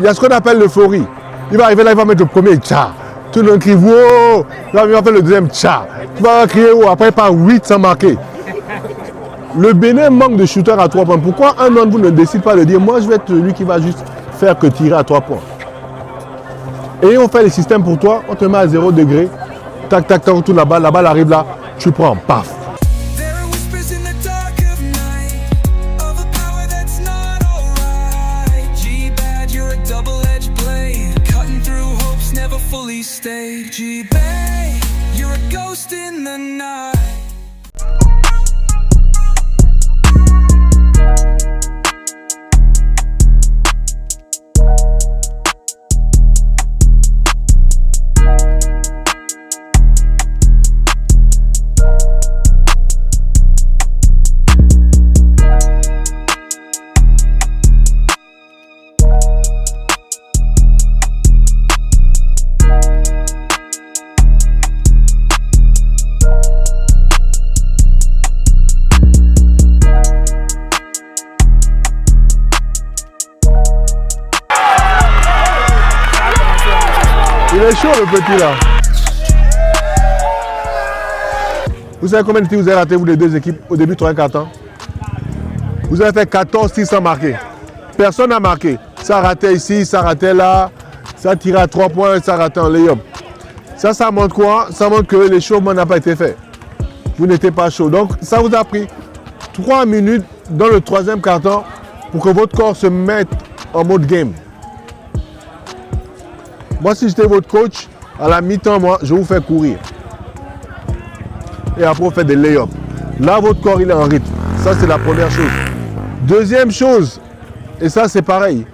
il y a ce qu'on appelle l'euphorie. Il va arriver là, il va mettre le premier tcha. Tout le monde crie wow. Là, il va faire le deuxième tcha. Tu vas crier wow. Après, il part 8 sans marquer. Le Bénin manque de shooter à 3 points. Pourquoi un d'entre vous ne décide pas de dire moi, je vais être celui qui va juste faire que tirer à 3 points. Et on fait les systèmes pour toi. On te met à 0 degré. Tac, tac, tac, tout la balle arrive là. Tu prends, paf. Il est chaud le petit là. Vous savez combien de tirs vous avez raté vous les deux équipes au début 3 quarts temps? Vous avez fait 14 tirs sans marquer. Personne n'a marqué. Ça ratait ici, ça ratait là. Ça tirait à 3 points, ça ratait en lay-up. Ça montre quoi? Ça montre que l'échauffement n'a pas été fait. Vous n'étiez pas chaud. Donc ça vous a pris 3 minutes dans le 3e quart temps pour que votre corps se mette en mode game. Moi, si j'étais votre coach, à la mi-temps, moi, je vous fais courir. Et après, vous faites des lay-ups. Là, votre corps, il est en rythme. Ça, c'est la première chose. Deuxième chose, et ça, c'est pareil.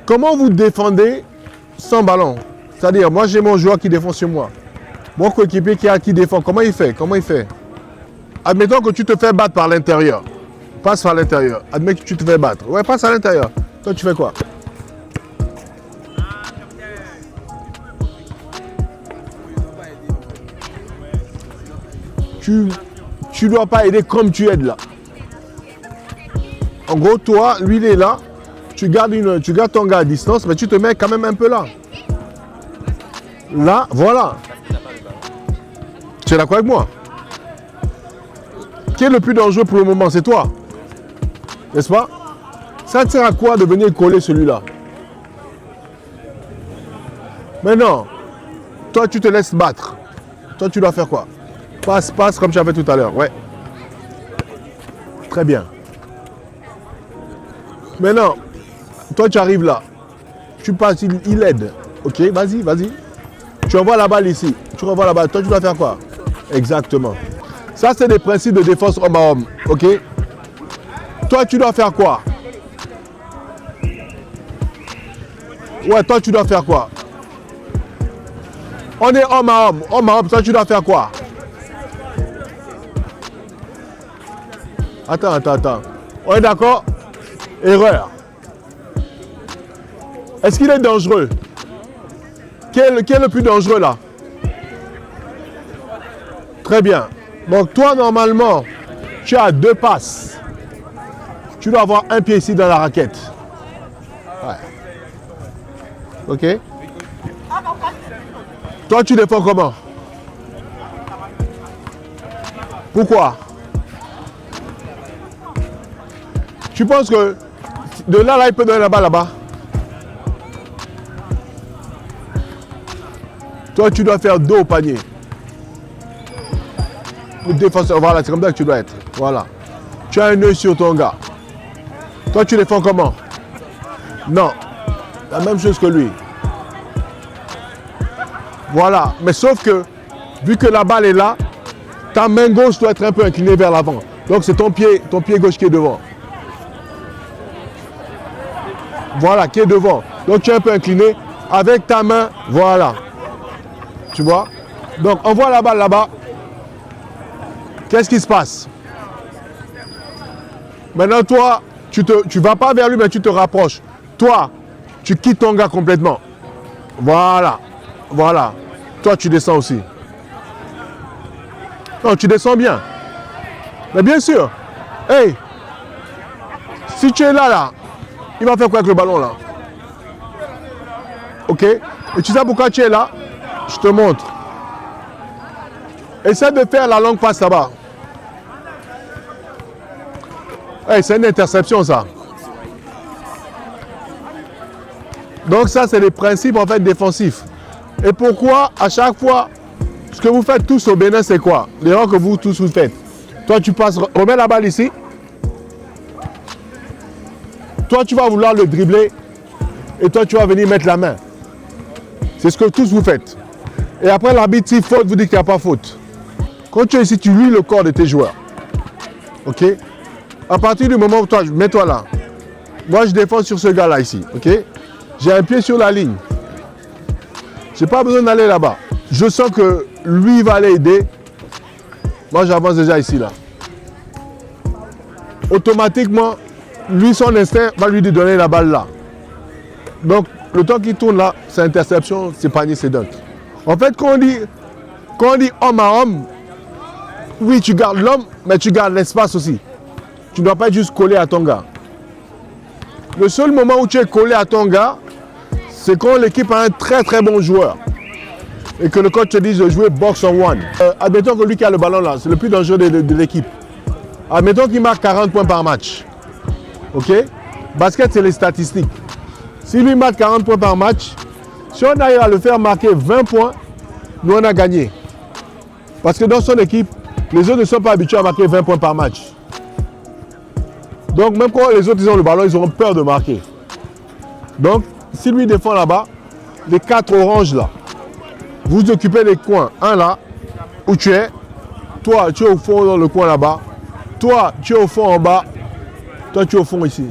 Comment vous défendez sans ballon? C'est-à-dire, moi, j'ai mon joueur qui défend sur moi. Mon coéquipier qui défend. Comment il fait? Admettons que tu te fais battre par l'intérieur. Passe par l'intérieur. Admets que tu te fais battre. Ouais, passe à l'intérieur. Toi, tu fais quoi? Tu ne dois pas aider comme tu aides là. En gros, toi, lui, il est là. Tu gardes ton gars à distance, mais tu te mets quand même un peu là. Là, voilà. Tu es d'accord avec moi? Qui est le plus dangereux pour le moment? C'est toi. N'est-ce pas? Ça te sert à quoi de venir coller celui-là? Mais non. Toi, tu te laisses battre. Toi, tu dois faire quoi? Passe comme j'avais tout à l'heure. Ouais. Très bien. Maintenant, toi tu arrives là. Tu passes, il aide. Ok, vas-y. Tu envoies la balle ici. Tu renvoies la balle. Toi tu dois faire quoi? Exactement. Ça c'est des principes de défense homme à homme. Ok. Toi tu dois faire quoi? Ouais, toi tu dois faire quoi? On est homme à homme. Homme à homme, toi tu dois faire quoi? Attends. On est d'accord? Erreur. Est-ce qu'il est dangereux? Qui est le plus dangereux là? Très bien. Donc toi, normalement, tu as 2 passes. Tu dois avoir un pied ici dans la raquette. Ouais. Ok? Toi, tu défends comment? Pourquoi? Tu penses que de là, il peut donner la balle là-bas? Toi, tu dois faire dos au panier. Le défenseur, voilà, c'est comme ça que tu dois être. Voilà. Tu as un œil sur ton gars. Toi, tu défends comment? Non. La même chose que lui. Voilà. Mais sauf que, vu que la balle est là, ta main gauche doit être un peu inclinée vers l'avant. Donc, c'est ton pied gauche qui est devant. Voilà, qui est devant. Donc tu es un peu incliné avec ta main, voilà. Tu vois? Donc envoie la balle là-bas. Qu'est-ce qui se passe? Maintenant toi, tu vas pas vers lui, mais tu te rapproches. Toi, tu quittes ton gars complètement. Voilà. Toi, tu descends aussi. Non, tu descends bien. Mais bien sûr. Hey, si tu es là, Il va faire quoi avec le ballon là? Ok? Et tu sais pourquoi tu es là? Je te montre. Essaie de faire la longue passe là-bas. Hey, c'est une interception ça. Donc ça c'est les principes en fait défensifs. Et pourquoi à chaque fois, ce que vous faites tous au Bénin c'est quoi? L'erreur que vous tous vous faites. Toi tu passes, remets la balle ici. Toi tu vas vouloir le dribbler. Et toi tu vas venir mettre la main. C'est ce que tous vous faites. Et après l'arbitre si faute vous dit qu'il n'y a pas faute. Quand tu es ici, tu lis le corps de tes joueurs. Ok? À partir du moment où toi, mets-toi là. Moi, je défends sur ce gars-là ici. Ok? J'ai un pied sur la ligne. Je n'ai pas besoin d'aller là-bas. Je sens que lui va aller aider. Moi, j'avance déjà ici là. Automatiquement, lui, son instinct va lui donner la balle là. Donc, le temps qu'il tourne là, c'est interception, c'est panier, c'est dunk. En fait, quand on dit homme à homme, oui, tu gardes l'homme, mais tu gardes l'espace aussi. Tu ne dois pas être juste collé à ton gars. Le seul moment où tu es collé à ton gars, c'est quand l'équipe a un très très bon joueur. Et que le coach te dit de jouer box on one. Admettons que lui qui a le ballon là, c'est le plus dangereux de l'équipe. Admettons qu'il marque 40 points par match. Ok? Basket, c'est les statistiques. Si lui marque 40 points par match, si on arrive à le faire marquer 20 points, nous on a gagné. Parce que dans son équipe, les autres ne sont pas habitués à marquer 20 points par match. Donc même quand les autres ils ont le ballon, ils auront peur de marquer. Donc si lui défend là-bas, les 4 oranges là, vous occupez les coins. Un là, où tu es. Toi, tu es au fond dans le coin là-bas. Toi, tu es au fond en bas. Toi, tu es au fond ici.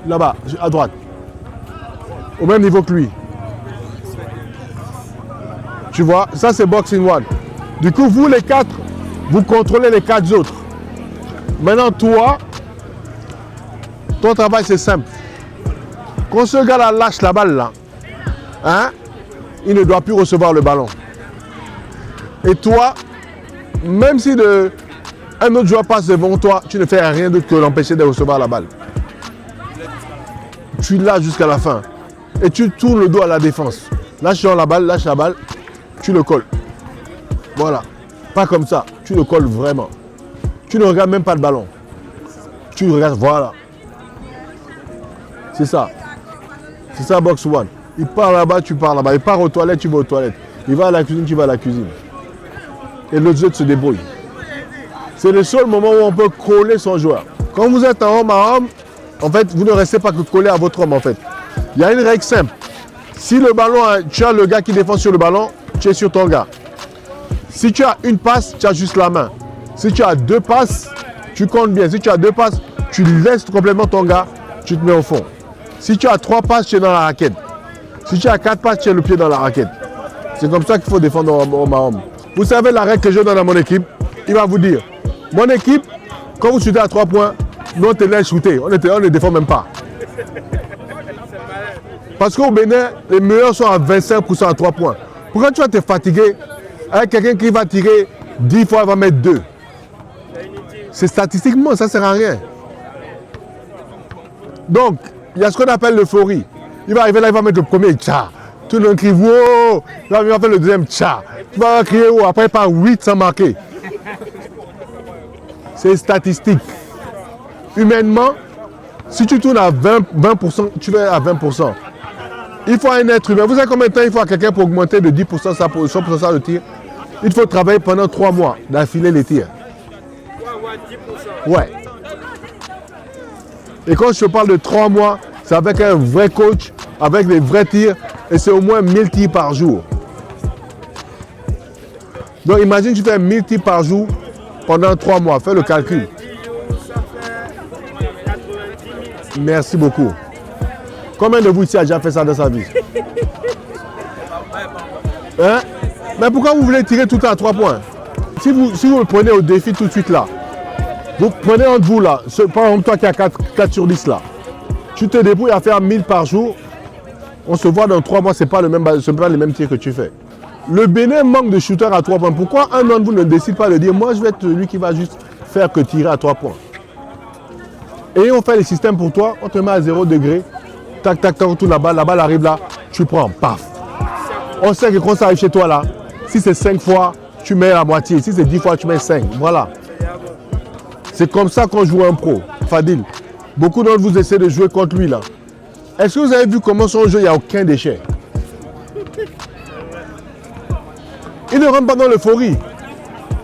Là-bas, à droite. Au même niveau que lui. Tu vois, ça c'est boxing one. Du coup, vous les 4, vous contrôlez les 4 autres. Maintenant, toi, ton travail c'est simple. Quand ce gars-là lâche la balle là, hein, il ne doit plus recevoir le ballon. Et toi, même si un autre joueur passe devant toi, tu ne fais rien d'autre que l'empêcher de recevoir la balle. Tu lâches jusqu'à la fin. Et tu tournes le dos à la défense. Lâche la balle, tu le colles. Voilà. Pas comme ça, tu le colles vraiment. Tu ne regardes même pas le ballon. Tu le regardes, voilà. C'est ça. C'est ça, box one. Il part là-bas, tu pars là-bas. Il part aux toilettes, tu vas aux toilettes. Il va à la cuisine, tu vas à la cuisine. Et l'autre jeu se débrouille. C'est le seul moment où on peut coller son joueur. Quand vous êtes un homme à homme, en fait, vous ne restez pas que collé à votre homme, en fait. Il y a une règle simple. Si le ballon, tu as le gars qui défend sur le ballon, tu es sur ton gars. Si tu as une passe, tu as juste la main. Si tu as 2 passes, tu comptes bien. Si tu as 2 passes, tu laisses complètement ton gars, tu te mets au fond. Si tu as 3 passes, tu es dans la raquette. Si tu as 4 passes, tu as le pied dans la raquette. C'est comme ça qu'il faut défendre homme à homme. Vous savez la règle que je donne à mon équipe, il va vous dire, mon équipe, quand vous shootez à 3 points, nous on te laisse shooter, on ne défend même pas. Parce qu'au Bénin, les meilleurs sont à 25% à 3 points. Pourquoi tu vas te fatiguer avec quelqu'un qui va tirer 10 fois, il va mettre 2? C'est statistiquement, ça ne sert à rien. Donc, il y a ce qu'on appelle l'euphorie. Il va arriver là, il va mettre le premier, tcha. Tout le monde crie, wow. Là, il va faire le deuxième, tcha. Tu vas crier, wow. Après, par 8 sans marquer. C'est statistique. Humainement, si tu tournes à 20%, tu vas à 20%. Il faut un être humain. Vous savez combien de temps il faut à quelqu'un pour augmenter de 10% sa position pour ça le tir? Il faut travailler pendant 3 mois d'affilée les tirs. Ouais. Et quand je parle de 3 mois, c'est avec un vrai coach, avec des vrais tirs, et c'est au moins 1000 tirs par jour. Donc imagine tu fais 1000 tirs par jour pendant 3 mois. Fais le calcul. Merci beaucoup. Combien de vous ici a déjà fait ça dans sa vie? Hein? Mais pourquoi vous voulez tirer tout le temps à 3 points? Si vous le prenez au défi tout de suite là, vous prenez entre vous là, par exemple toi qui as 4 sur 10 là, tu te débrouilles à faire 1000 par jour, on se voit dans 3 mois, ce n'est pas les mêmes tirs que tu fais. Le Bénin manque de shooters à 3 points. Pourquoi un d'entre vous ne décide pas de dire, moi je vais être celui qui va juste faire que tirer à 3 points? Et on fait les systèmes pour toi, on te met à 0 degré, tac, tac, tac, on tourne la balle arrive là, tu prends, paf. On sait que quand ça arrive chez toi là, si c'est 5 fois, tu mets la moitié, si c'est 10 fois, tu mets 5, voilà. C'est comme ça qu'on joue un pro, Fadil. Beaucoup d'entre vous essaient de jouer contre lui là. Est-ce que vous avez vu comment son jeu, il n'y a aucun déchet? Il ne rentre pas dans l'euphorie.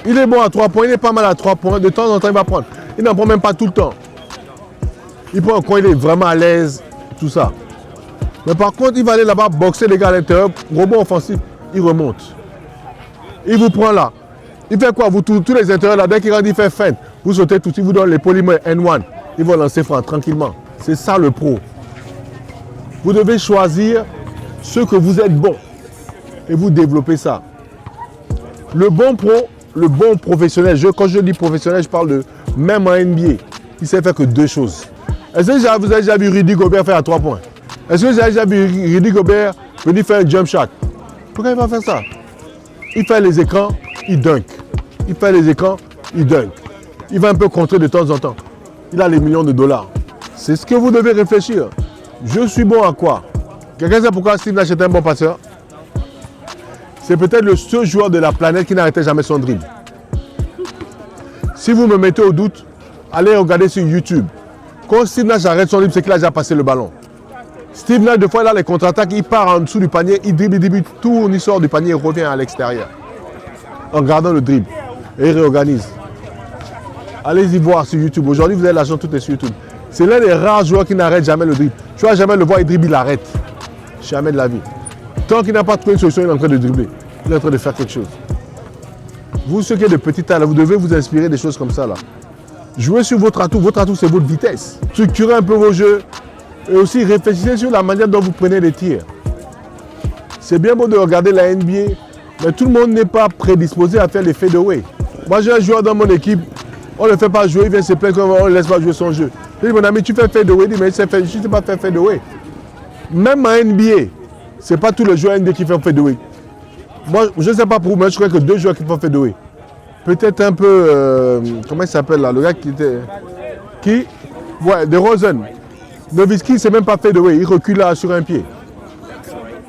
Il est bon à 3 points, il est pas mal à 3 points. De temps en temps, il va prendre. Il n'en prend même pas tout le temps. Il prend quand il est vraiment à l'aise, tout ça. Mais par contre, il va aller là-bas boxer les gars à l'intérieur, rebond offensif, il remonte. Il vous prend là. Il fait quoi? Vous tous les intérieurs là, dès qu'il rentre, il fait feinte. Vous sautez tout, il vous donne les polymères N1. Il va lancer franc tranquillement. C'est ça le pro. Vous devez choisir ce que vous êtes bon et vous développez ça. Le bon pro, le bon professionnel, quand je dis professionnel, je parle de même en NBA, il sait faire que 2 choses. Est-ce que vous avez déjà vu Rudy Gobert faire à 3 points? Est-ce que vous avez déjà vu Rudy Gobert venir faire un jump shot? Pourquoi il va faire ça? Il fait les écrans, il dunk. Il fait les écrans, il dunk. Il va un peu contrer de temps en temps. Il a les millions de dollars. C'est ce que vous devez réfléchir. Je suis bon à quoi? Quelqu'un sait pourquoi Steve Nash est un bon passeur? C'est peut-être le seul joueur de la planète qui n'arrêtait jamais son dribble. Si vous me mettez au doute, allez regarder sur YouTube. Quand Steve Nash arrête son dribble, c'est qu'il a déjà passé le ballon. Steve Nash, des fois, il a les contre-attaques, il part en dessous du panier, il dribble, il tourne, il sort du panier, il revient à l'extérieur. En gardant le dribble. Et il réorganise. Allez-y voir sur YouTube. Aujourd'hui, vous avez l'argent, tout est sur YouTube. C'est l'un des rares joueurs qui n'arrête jamais le dribble. Tu vas jamais le voir, il dribble, il arrête. Jamais de la vie. Tant qu'il n'a pas trouvé une solution, il est en train de dribbler. Il est en train de faire quelque chose. Vous, ceux qui êtes de petit taille, vous devez vous inspirer des choses comme ça. Là. Jouez sur votre atout. Votre atout, c'est votre vitesse. Structurez un peu vos jeux. Et aussi, réfléchissez sur la manière dont vous prenez les tirs. C'est bien beau de regarder la NBA, mais tout le monde n'est pas prédisposé à faire les fadeaway. Moi, j'ai un joueur dans mon équipe. On ne le fait pas jouer, il vient se plaindre qu'on ne laisse pas jouer son jeu. Je dis, mon ami, tu fais fadeaway. Il dit, mais je ne sais pas faire fadeaway. Même en NBA, ce n'est pas tous les joueurs NBA qui font fadeaway. Moi, je ne sais pas pour vous, mais je crois que 2 joueurs qui font fadeaway. Peut-être un peu, comment il s'appelle là, le gars qui était... Qui? Ouais, de Rosen. Nowitzki, ne sait même pas fadeaway, il recule là sur un pied.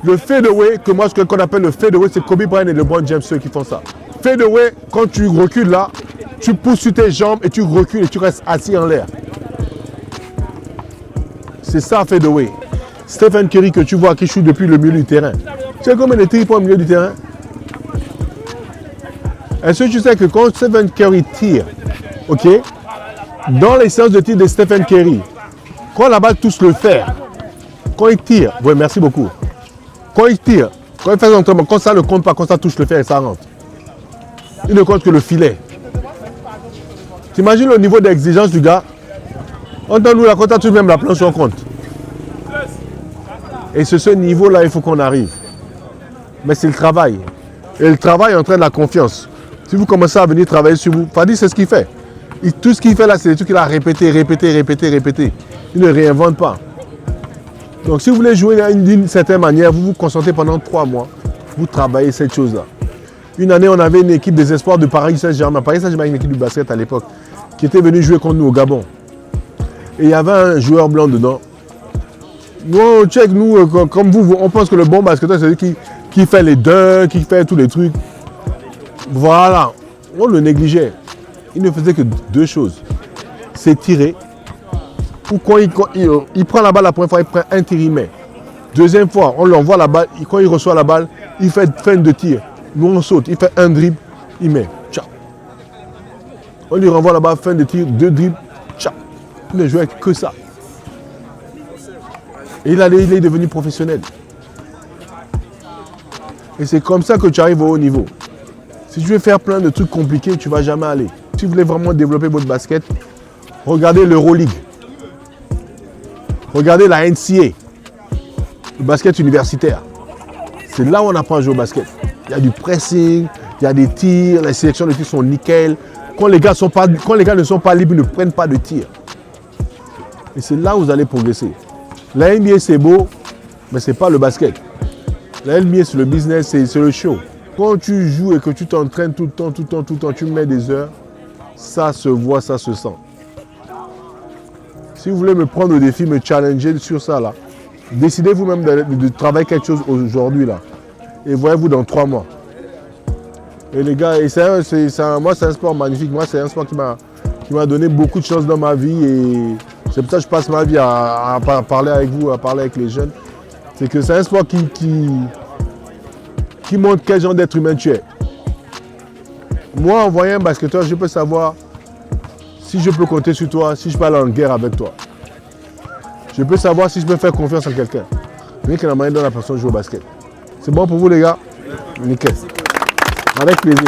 Le fadeaway, que moi, ce qu'on appelle le fadeaway, c'est Kobe Bryant et LeBron James ceux qui font ça. Fadeaway, quand tu recules là, tu pousses sur tes jambes et tu recules et tu restes assis en l'air. C'est ça, fadeaway. Stephen Curry que tu vois qui joue depuis le milieu du terrain. Tu sais combien de tirs au milieu du terrain? Est-ce que tu sais que quand Stephen Curry tire, ok, dans les séances de tir de Stephen Curry, quand la balle touche le fer, quand il tire, oui, merci beaucoup. Quand il tire, quand il fait son entraînement, quand ça ne compte pas, quand ça touche le fer et ça rentre. Il ne compte que le filet. Tu imagines le niveau d'exigence du gars? Entends-nous là, quand tu touches même la planche, on compte. Et c'est ce niveau-là, il faut qu'on arrive. Mais c'est le travail. Et le travail entraîne la confiance. Si vous commencez à venir travailler sur vous, Fadi, c'est ce qu'il fait. Tout ce qu'il fait là, c'est des trucs qu'il a répété. Il ne réinvente pas. Donc si vous voulez jouer d'une certaine manière, vous vous concentrez pendant 3 mois. Vous travaillez cette chose-là. Une année, on avait une équipe des espoirs de Paris Saint-Germain. Paris Saint-Germain, une équipe du basket à l'époque, qui était venue jouer contre nous au Gabon. Et il y avait un joueur blanc dedans. Nous, on check, nous, comme vous, on pense que le bon basketteur, c'est celui qui fait les dunks, qui fait tous les trucs. Voilà. On le négligeait. Il ne faisait que 2 choses. C'est tirer. Ou quand il prend la balle la première fois, il prend un tir, il met. Deuxième fois, on lui envoie la balle. Quand il reçoit la balle, il fait fin de tir. Nous, on saute. Il fait un dribble, il met. Ciao. On lui renvoie la balle, fin de tir, 2 dribbles. Ciao. Il ne jouait que ça. Et il est devenu professionnel. Et c'est comme ça que tu arrives au haut niveau. Si tu veux faire plein de trucs compliqués, tu ne vas jamais aller. Si vous voulez vraiment développer votre basket, regardez l'Euroleague. Regardez la NCAA, le basket universitaire. C'est là où on apprend à jouer au basket. Il y a du pressing, il y a des tirs, les sélections de tirs sont nickel. Quand les gars ne sont pas libres, ils ne prennent pas de tir. Et c'est là où vous allez progresser. La NBA, c'est beau, mais ce n'est pas le basket. La NBA, c'est le business, c'est le show. Quand tu joues et que tu t'entraînes tout le temps, tu mets des heures, ça se voit, ça se sent. Si vous voulez me prendre au défi, me challenger sur ça, là, décidez vous-même de travailler quelque chose aujourd'hui, là. Et voyez-vous dans 3 mois. Et les gars, moi, c'est un sport magnifique. Moi, c'est un sport qui m'a donné beaucoup de choses dans ma vie. Et c'est pour ça que je passe ma vie à parler avec vous, à parler avec les jeunes. C'est que c'est un sport qui montre quel genre d'être humain tu es. Moi, en voyant un basketteur, je peux savoir si je peux compter sur toi, si je peux aller en guerre avec toi. Je peux savoir si je peux faire confiance en quelqu'un. Rien que la manière dont la personne joue au basket. C'est bon pour vous les gars? Nickel. Avec plaisir.